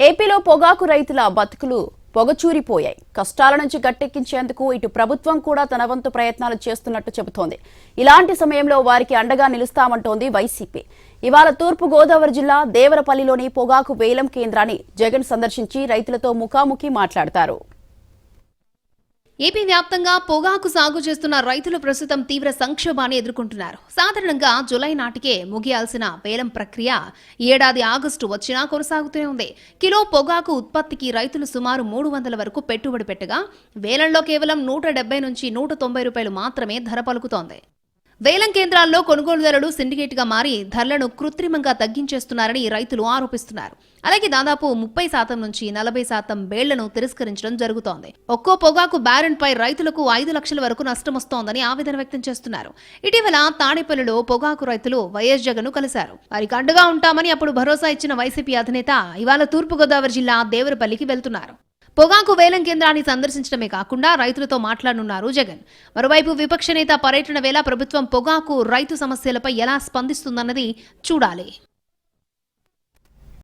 ఏపీలో పొగాకు రైతుల బతుకులు పొగచూరిపోయాయి. కష్టాల నుంచి గట్టెక్కించేందుకు ఇటు ప్రభుత్వం కూడా తన వంతు ప్రయత్నాలు చేస్తున్నట్టు చెబుతోంది. ఇలాంటి సమయంలో వారికి అండగా నిలుస్తామంటోంది వైసీపీ. ఇవాళ తూర్పు గోదావరి జిల్లా దేవరపల్లిలోని పొగాకు వేలం కేంద్రాన్ని జగన్ సందర్శించి రైతులతో ముఖాముఖి మాట్లాడతారు. ఏపీ వ్యాప్తంగా పొగాకు సాగు చేస్తున్న రైతులు ప్రస్తుతం తీవ్ర సంక్షోభాన్ని ఎదుర్కొంటున్నారు. సాధారణంగా జులై నాటికే ముగియాల్సిన వేలం ప్రక్రియ ఏడాది ఆగస్టు వచ్చినా కొనసాగుతూనే ఉంది. కిలో పొగాకు ఉత్పత్తికి రైతులు సుమారు 300 వరకు పెట్టుబడి పెట్టగా వేలంలో కేవలం 170 నుంచి 190 రూపాయలు మాత్రమే ధర పలుకుతోంది. వేలం కేంద్రాల్లో కొనుగోలుదారులు సిండికేట్గా మారి ధరలను కృత్రిమంగా తగ్గించేస్తున్నారని రైతులు ఆరోపిస్తున్నారు. అలాగే దాదాపు 30% నుంచి 40% బేళ్లను తిరస్కరించడం జరుగుతోంది. ఒక్కో పొగాకు బ్యారెన్ పై రైతులకు 5 లక్షల వరకు నష్టమొస్తోందని ఆవేదన వ్యక్తం చేస్తున్నారు. ఇటీవల తాడేపల్లిలో పొగాకు రైతులు వైఎస్ జగన్ ను కలిశారు. వారికి అండగా ఉంటామని అప్పుడు భరోసా ఇచ్చిన వైసీపీ అధినేత ఇవాళ తూర్పుగోదావరి జిల్లా దేవరపల్లికి వెళ్తున్నారు. పొగాకు వేలం కేంద్రాన్ని సందర్శించడమే కాకుండా రైతులతో మాట్లాడనున్నారు జగన్. మరోవైపు విపక్ష నేత పర్యటన వేళ ప్రభుత్వం పొగాకు రైతు సమస్యలపై ఎలా స్పందిస్తుందన్నది చూడాలి.